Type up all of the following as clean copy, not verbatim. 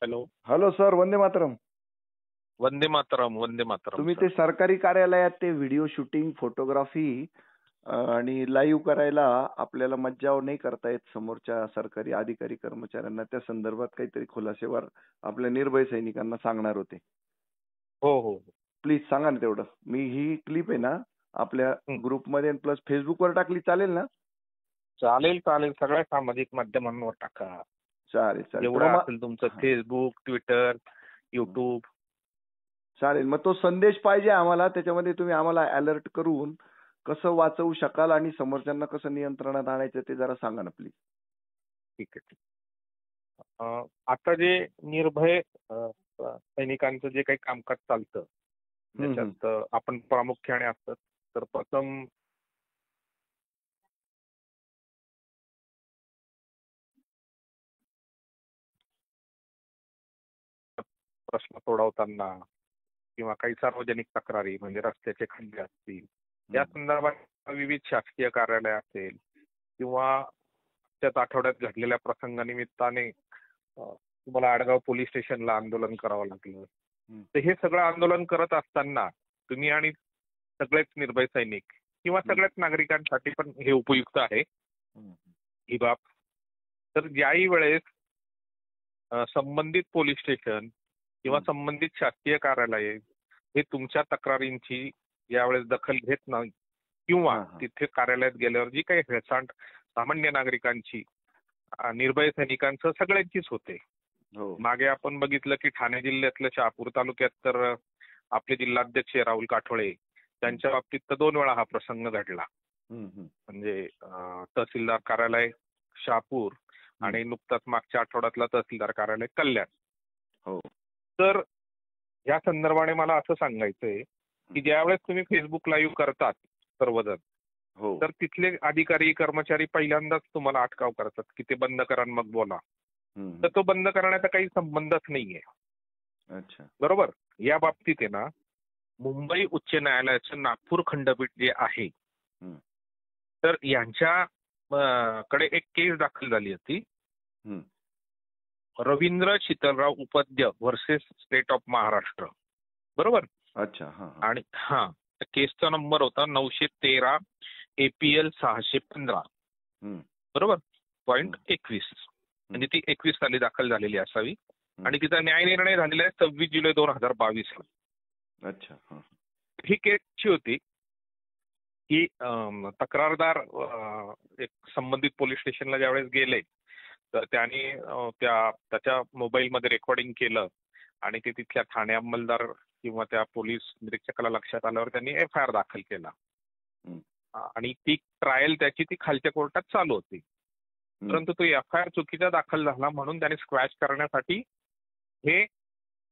Hello. Hello sir, Vande Mataram. Vande Mataram, Vande Mataram तुम्ही ते sir. सरकारी कार्यालयात ते व्हिडिओ शूटिंग, फोटोग्राफी आणि लाईव्ह करायला आपल्याला मज्जाव नाही करता येत समोरच्या सरकारी अधिकारी कर्मचाऱ्यांना. त्या संदर्भात काहीतरी खुलासेवर आपल्या निर्भय सैनिकांना सांगणार होते. हो हो हो. प्लीज सांगा ना तेवढं. मी ही क्लिप आहे ना आपल्या हं. ग्रुपमध्ये प्लस फेसबुकवर टाकली चालेल ना? चालेल चालेल, सगळ्या सामाजिक माध्यमांवर टाका. चालेल चालेल. तर जेवढं मग असेल तुमचं हां. Facebook, Twitter, YouTube. चालेल. मग तो संदेश पाहिजे आम्हाला. त्याच्यामध्ये तुम्ही आम्हाला अलर्ट करून कसं वाचवू शकाल आणि समोरच्यांना कसं नियंत्रणात आणायचं ते जरा सांगा ना प्लीज. ठीक आहे, ठीक. आता जे निर्भय सैनिकांचं जे काही कामकाज चालतं, त्याच्यात आपण प्रामुख्याने असतात. तर प्रथम प्रश्न सोडवताना किंवा काही सार्वजनिक तक्रारी म्हणजे रस्त्याचे खड्डे असतील, या संदर्भात विविध शासकीय कार्यालय असेल किंवा त्याच आठवड्यात घडलेल्या प्रसंगानिमित्ताने तुम्हाला आडगाव पोलीस स्टेशनला आंदोलन करावं लागलं. तर हे सगळं आंदोलन करत असताना तुम्ही आणि सगळेच निर्भय सैनिक किंवा सगळ्याच नागरिकांसाठी पण हे उपयुक्त आहे ही बाब. तर ज्याही वेळेस संबंधित पोलीस स्टेशन किंवा संबंधित शासकीय कार्यालय हे तुमच्या तक्रारींची यावेळेस दखल घेत नाही किंवा तिथे कार्यालयात गेल्यावर जी काही हेळसांड सामान्य नागरिकांची, निर्भय सैनिकांचं सगळ्यांचीच होते. मागे आपण बघितलं की ठाणे जिल्ह्यातल्या शहापूर तालुक्यात तर आपले जिल्हाध्यक्ष राहुल काठोळे त्यांच्या बाबतीत तर 2 वेळा हा प्रसंग घडला. म्हणजे तहसीलदार कार्यालय शहापूर आणि नुकताच मागच्या आठवड्यातला तहसीलदार कार्यालय कल्याण. तर या संदर्भाने मला असं सांगायचंय की ज्यावेळेस तुम्ही फेसबुक लाईव्ह करतात सर्वजण, तर तिथले अधिकारी कर्मचारी पहिल्यांदाच तुम्हाला अटकाव करतात की ते बंद करा मग बोला. तर तो बंद करण्याचा काही संबंधच नाहीये. बरोबर. या बाबतीत आहे ना, मुंबई उच्च न्यायालयाचं नागपूर खंडपीठ जे आहे, तर यांच्या कडे एक केस दाखल झाली होती. Ravindra Sheetalrao Upadhyay versus state of Maharashtra. बरोबर. आणि केसचा नंबर होता 913 APL 615. बरोबर. .21 म्हणजे ती 21 साली दाखल झालेली असावी आणि तिचा न्यायनिर्णय झालेला आहे 26 जुलै 2022 ला. ही केसची होती की तक्रारदार एक संबंधित पोलीस स्टेशनला ज्यावेळेस गेले तर त्यांनी त्याच्या मोबाईलमध्ये रेकॉर्डिंग केलं आणि ते तिथल्या ठाणे अंमलदार किंवा त्या पोलीस निरीक्षकाला लक्षात आल्यावर त्यांनी FIR दाखल केला आणि ती ट्रायल त्याची ती खालच्या कोर्टात चालू होती. परंतु तो FIR चुकीचा दाखल झाला म्हणून त्याने स्क्वॅश करण्यासाठी हे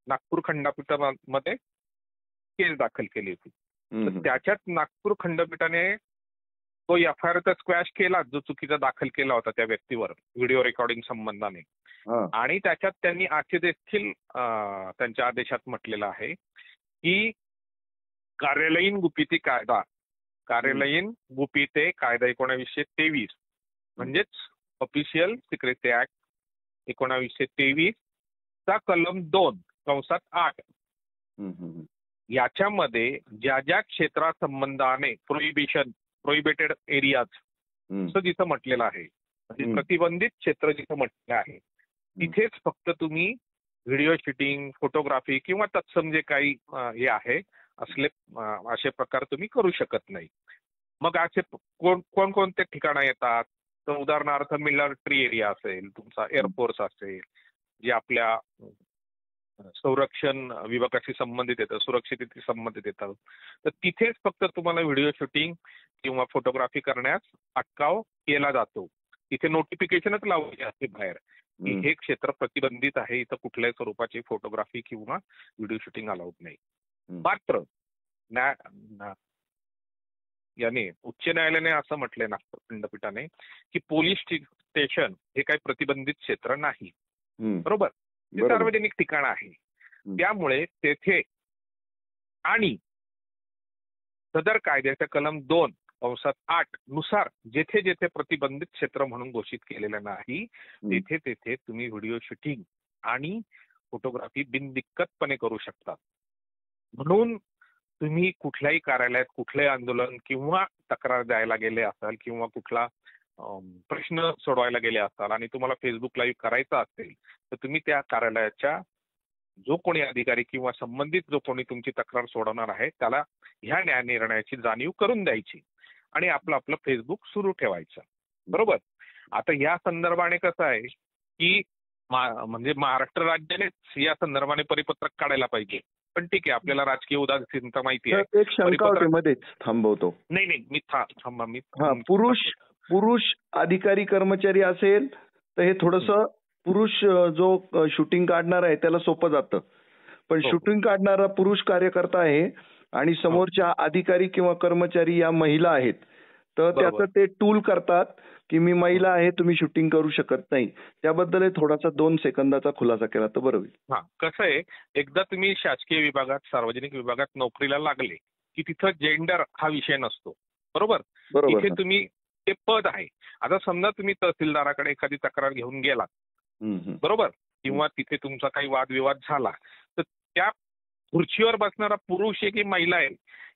नागपूर खंडपीठामध्ये केस दाखल केली होती. तर त्याच्यात नागपूर खंडपीठाने तो FIR तर स्क्वॅश केला जो चुकीचा दाखल केला होता त्या व्यक्तीवर व्हिडिओ रेकॉर्डिंग संबंधाने. आणि त्याच्यात त्यांनी आजचे देखील त्यांच्या आदेशात म्हटलेलं आहे की कार्यालयीन गुपिती कायदा, कार्यालयीन गुपिते कायदा 1923 म्हणजेच ऑफिशियल सिक्रेसी ऍक्ट 1923 चा कलम 2(8) याच्यामध्ये ज्या ज्या क्षेत्रासंबंधाने प्रोहिबिटेड एरियाज असं जिथं म्हटलेलं आहे, म्हणजे प्रतिबंधित क्षेत्र जिथं म्हटलेलं आहे, तिथेच फक्त तुम्ही व्हिडिओ शूटिंग, फोटोग्राफी किंवा तत्सम जे काही हे आहे असे प्रकार तुम्ही करू शकत नाही. मग असे कोणकोणते ठिकाणं येतात तर उदाहरणार्थ मिलिटरी एरिया असेल, तुमचा एअरफोर्स असेल, जे आपल्या संरक्षण विभागाशी संबंधित येतं, सुरक्षिततेशी संबंधित येतं, तर तिथेच फक्त तुम्हाला व्हिडिओ शूटिंग किंवा फोटोग्राफी करण्यास अटकाव केला जातो. तिथे नोटिफिकेशनच लावली असते बाहेर की हे क्षेत्र प्रतिबंधित आहे, इथं कुठल्याही स्वरूपाची फोटोग्राफी किंवा व्हिडिओ शूटिंग अलाउड नाही. मात्र याने उच्च न्यायालयाने असं म्हटलंय नागपूर खंडपीठाने की पोलीस स्टेशन हे काही प्रतिबंधित क्षेत्र नाही. बरोबर. ते सार्वजनिक ठिकाण आहे. त्यामुळे तेथे आणि सदर कायद्याच्या कलम 2(8) नुसार जेथे जेथे प्रतिबंधित क्षेत्र म्हणून घोषित केलेलं नाही तेथे तेथे तुम्ही व्हिडिओ शूटिंग आणि फोटोग्राफी बिनदिक्कतपणे करू शकतात. म्हणून तुम्ही कुठल्याही कार्यालयात कुठलंही आंदोलन किंवा तक्रार द्यायला गेले असाल किंवा कुठला प्रश्न सोडवायला गेले असाल आणि तुम्हाला फेसबुक लाईव्ह करायचा असेल तर तुम्ही त्या कार्यालयाच्या जो कोणी अधिकारी किंवा संबंधित जो कोणी तुमची तक्रार सोडवणार आहे त्याला ह्या न्याय निर्णयाची जाणीव करून द्यायची आणि आपलं आपलं फेसबुक सुरू ठेवायचं. बरोबर. आता या संदर्भाने कसं आहे की म्हणजे महाराष्ट्र राज्यानेच या संदर्भाने परिपत्रक काढायला पाहिजे. पण ठीक आहे, आपल्याला राजकीय उदासीनता माहिती आहे. एक शंका होती, मध्येच थांबवतो. नाही मी थांबा मी पुरुष अधिकारी कर्मचारी असेल तर हे थोडंसं पुरुष जो शूटिंग काढणार आहे त्याला सोपं जातं. पण शूटिंग काढणारा पुरुष कार्यकर्ता आहे आणि समोरच्या अधिकारी किंवा कर्मचारी या महिला आहेत, तर त्याचं ते टूल करतात की मी महिला आहे, तुम्ही शूटिंग करू शकत नाही. त्याबद्दल थोडासा 2 सेकंदाचा खुलासा केला तर बरं होईल. हा, कसं आहे, एकदा तुम्ही शासकीय विभागात सार्वजनिक विभागात नोकरीला लागले की तिथं जेंडर हा विषय नसतो. बरोबर. तिथे तुम्ही ते पद आहे. आता समजा तुम्ही तहसीलदाराकडे एखादी तक्रार घेऊन गेलात, बरोबर, किंवा तिथे तुमचा काही वादविवाद झाला तर त्या खुर्चीवर बसणारा पुरुष आहे की महिला आहे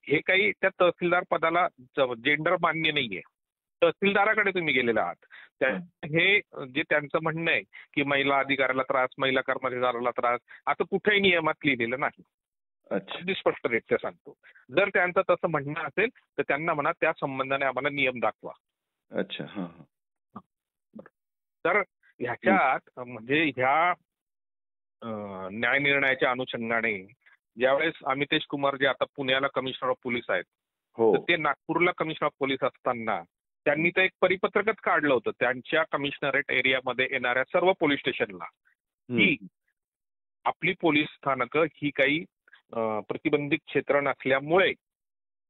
हे काही त्या तहसीलदार पदाला जेंडर मान्य नाहीये. तहसीलदाराकडे तुम्ही गेलेला आहात. हे जे त्यांचं म्हणणं आहे की महिला अधिकाऱ्याला त्रास, महिला कर्मचाऱ्याला त्रास, आता कुठेही नियमात लिहिलेलं नाही. अगदी स्पष्टरित्या सांगतो. जर त्यांचं तसं म्हणणं असेल तर त्यांना म्हणा त्या संबंधाने आम्हाला नियम दाखवा. अच्छा. तर ह्याच्यात म्हणजे ह्या न्याय निर्णयाच्या अनुषंगाने ज्यावेळेस अमितेश कुमार जे आता पुण्याला कमिशनर ऑफ पोलीस आहेत, तर ते नागपूरला कमिशनर ऑफ पोलीस असताना त्यांनी तर एक परिपत्रकच काढलं होतं त्यांच्या कमिशनरेट एरियामध्ये येणाऱ्या सर्व पोलीस स्टेशनला की आपली पोलीस स्थानकं ही काही प्रतिबंधित क्षेत्र नसल्यामुळे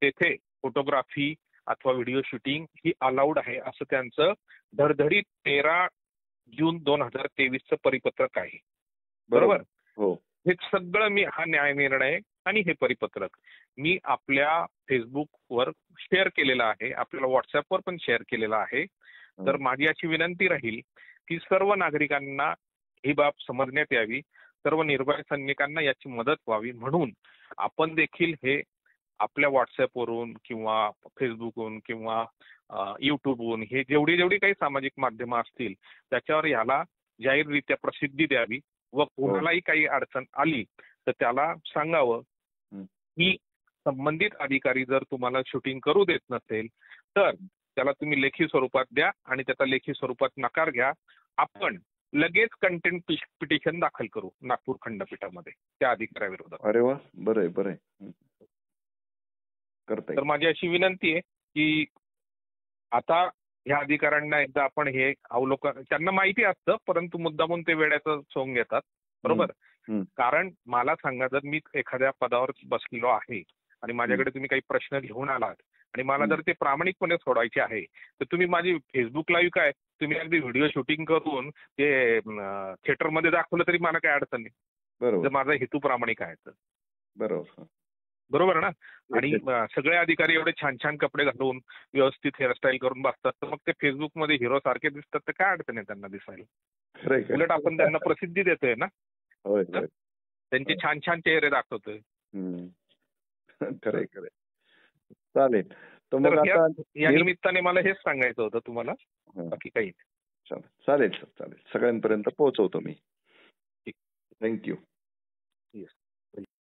तेथे फोटोग्राफी अथवा व्हिडिओ शूटिंग ही अलाउड आहे असं त्यांचं धडधडीत 13 जून 2023चं परिपत्रक आहे. बरोबर. हे सगळं मी हा न्याय निर्णय आणि हे परिपत्रक मी आपल्या फेसबुकवर शेअर केलेलं आहे, आपल्याला व्हॉट्सअपवर पण शेअर केलेलं आहे. तर माझी अशी विनंती राहील की सर्व नागरिकांना ही बाब समजण्यात यावी, सर्व निर्भय सैनिकांना याची मदत व्हावी म्हणून आपण देखील हे आपल्या व्हॉट्सअपवरून किंवा फेसबुकवरून किंवा युट्यूबवरून हे जेवढी काही सामाजिक माध्यमं असतील त्याच्यावर याला जाहीररित्या प्रसिद्धी द्यावी व कोणालाही काही अडचण आली तर त्याला सांगावं की संबंधित अधिकारी जर तुम्हाला शूटिंग करू देत नसेल तर त्याला तुम्ही लेखी स्वरूपात द्या आणि त्याचा लेखी स्वरूपात नकार घ्या. आपण लगेच कंटेंट पिटिशन दाखल करू नागपूर खंडपीठामध्ये त्या अधिकाऱ्याविरोधात. अरे वा, बरं आहे. तर माझी अशी विनंती आहे की आता ह्या अधिकाऱ्यांना एकदा आपण हे अवलोकन, त्यांना माहिती असतं परंतु मुद्दामून ते वेड्याचं सोंग घेतात. बरोबर. कारण मला सांगा, जर मी एखाद्या पदावर बसलेलो आहे आणि माझ्याकडे तुम्ही काही प्रश्न घेऊन आलात आणि मला जर ते प्रामाणिकपणे सोडवायचे आहे तर तुम्ही माझी फेसबुक लाईव्ह काय तुम्ही अगदी व्हिडिओ शूटिंग करून ते थिएटरमध्ये दाखवलं तरी मला काही अडचण नाही, जर माझा हेतू प्रामाणिक आहे तर. बरोबर ना. आणि सगळे अधिकारी एवढे छान छान कपडे घालून व्यवस्थित हेअरस्टाईल करून बसतात तर मग ते फेसबुकमध्ये हिरो सारखे दिसतात तर काय अडचण आहे त्यांना दिसायला. उलट आपण त्यांना प्रसिद्धी देतोय ना, त्यांचे छान छान चेहरे दाखवतोय. खरंय. चालेल. या निमित्ताने मला हेच सांगायचं होतं तुम्हाला, बाकी काही नाही. चालेल. सगळ्यांपर्यंत पोहोचवतो मी. थँक्यू.